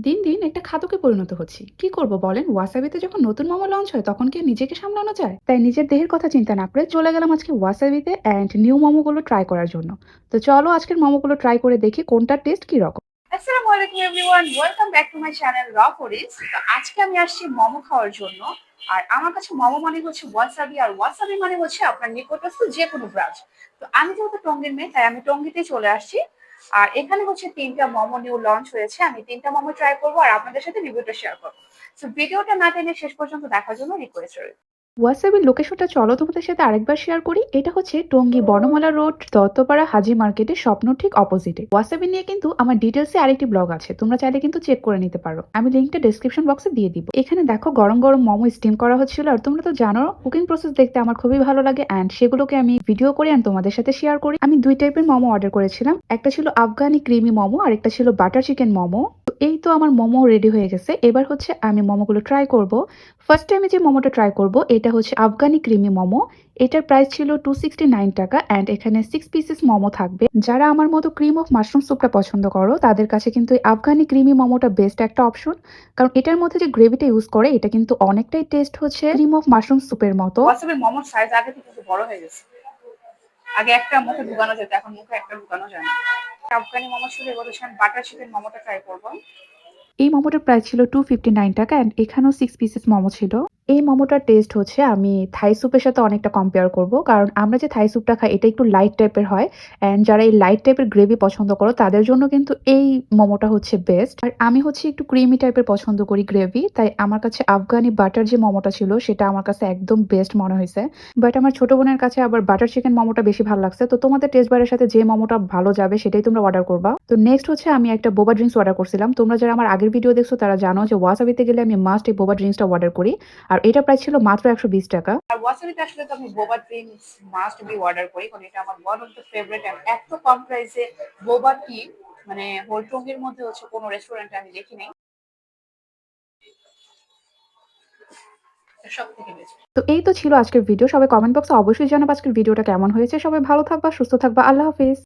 দিন দিন একটা খাদকে পরিণত হচ্ছি। কি করব বলেন? ওয়াসাবিতে যখন নতুন মোমো লঞ্চ হয় তখন কি আর নিজেকে সামলানো যায়? তাই নিজের দেহের কথা চিন্তা না করে চলে গেলাম আজকে ওয়াসাবিতে অ্যান্ড নিউ মোমোগুলো ট্রাই করার জন্য। তো চলো আজকের মোমোগুলো ট্রাই করে দেখি কোনটার টেস্ট কি রকম। আসসালামু আলাইকুম everyone, welcome back to my channel র ফুডিজ। তো আজকে আমি আসছি মোমো খাওয়ার জন্য। আর আমার কাছে মোমো মানে হচ্ছে ওয়াসাবি, আর ওয়াসাবি মানে হচ্ছে আপনার নিকটস্থ যে কোনো ব্রাঞ্চ। তো আমি যেহেতু টঙ্গীর মেয়ে, তাই আমি টঙ্গীতেই চলে আসছি। আর এখানে হচ্ছে তিনটা মোমো নিউ লঞ্চ হয়েছে, আমি তিনটা মোমো ট্রাই করবো আর আপনাদের সাথে রিভিউটা শেয়ার করবো। তো ভিডিওটা না টেনে শেষ পর্যন্ত দেখার জন্য রিকোয়েস্ট রইল। ওয়াসাবির লোকেশনটা চলো তোমাদের সাথে আরেকবার শেয়ার করি। এটা হচ্ছে টঙ্গী বনমালা রোড, দত্তপাড়া হাজি মার্কেটের স্বপ্ন ঠিক অপোজিটে। ওয়াসাবি নিয়ে কিন্তু আমার ডিটেলসে আরেকটি ব্লগ আছে, তোমরা চাইলে কিন্তু চেক করে নিতে পারো। আমি লিঙ্কটা ডেসক্রিপশন বক্সে দিয়ে দিব। এখানে দেখো গরম গরম মোমো স্টিম করা হচ্ছিল। আর তোমরা তো জানো কুকিং প্রসেস দেখতে আমার খুবই ভালো লাগে অ্যান্ড সেগুলোকে আমি ভিডিও করি আর তোমাদের সাথে শেয়ার করি। আমি দুই টাইপের মোমো অর্ডার করেছিলাম, একটা ছিল আফগানি ক্রিমি মোমো আর একটা ছিল বাটার চিকেন মোমো। এই তো আমার মোমো রেডি হয়ে গেছে। এবার হচ্ছে আমি মোমোগুলো ট্রাই করব। ফার্স্ট টাইমে যে মোমোটা ট্রাই করব এটা হচ্ছে আফগানি ক্রিমি মোমো। এটার প্রাইস ছিল 269 টাকা অ্যান্ড এখানে 6 পিসেস মোমো থাকবে। যারা আমার মতো ক্রিম অফ মাশরুম স্যুপটা পছন্দ করো তাদের কাছে কিন্তু এই আফগানি ক্রিমি মোমোটা বেস্ট একটা অপশন। কারণ এটার মধ্যে যে গ্রেভিটা ইউজ করে এটা কিন্তু অনেকটাই টেস্ট হচ্ছে ক্রিম অফ মাশরুম স্যুপের মতো। ওয়াসাবির মোমোর সাইজ আগে থেকে একটু বড় হয়ে গেছে। আগে একটা মুখে ঢুকানো যেত, এখন মুখে একটা ঢুকানো যায় না। আফগানি মোমো ছিল, এবার হচ্ছে আমি বাটার চিকেন মোমোটা ট্রাই করবো। এই মোমোটার প্রাইস ছিল 259 টাকা অ্যান্ড এখানেও 6 পিসেস মোমো ছিল। এই মোমোটার টেস্ট হচ্ছে আমি থাই স্যুপের সাথে অনেকটা কম্পেয়ার করব, কারণ আমরা যে থাই স্যুপটা খাই এটা একটু লাইট টাইপের হয় অ্যান্ড যারা এই লাইট টাইপের গ্রেভি পছন্দ করো তাদের জন্য কিন্তু এই মোমোটা হচ্ছে বেস্ট। আর আমি হচ্ছে একটু ক্রিমি টাইপের পছন্দ করি গ্রেভি, তাই আমার কাছে আফগানি বাটার যে মোমোটা ছিল সেটা আমার কাছে একদম বেস্ট মনে হয়েছে। বাট আমার ছোট বোনের কাছে আবার বাটার চিকেন মোমোটা বেশি ভালো লাগছে। তো তোমাদের টেস্ট বারের সাথে যে মোমোটা ভালো যাবে সেটাই তোমরা অর্ডার করবা। তো নেক্সট হচ্ছে আমি একটা বোবা ড্রিঙ্কস অর্ডার করছিলাম। তোমরা যারা আমার আগের ভিডিও দেখছো তারা জানো যে ওয়াসাবিতে গেলে আমি মাস্ট এই বোবা ড্রিঙ্কসটা অর্ডার করি। আর এটা প্রাইস ছিল মাত্র 120 টাকা। আর ওয়াসাবিতে আসলে তো আমি বোবা ড্রিঙ্কস মাস্ট বি অর্ডার করি, কারণ এটা আমার one of the favourite. And এত কম প্রাইসে বোবা টি মানে হোল টঙ্গীর মধ্যে হচ্ছে কোনো রেস্টুরেন্টে আমি দেখি নাই। সব থেকে বেস্ট। তো এই তো ছিল আজকের ভিডিও। সবাই কমেন্ট বক্সে অবশ্যই জানাবো আজকের ভিডিওটা কেমন হয়েছে। সবাই ভালো থাকবা, সুস্থ থাকবা। আল্লাহ হাফেজ।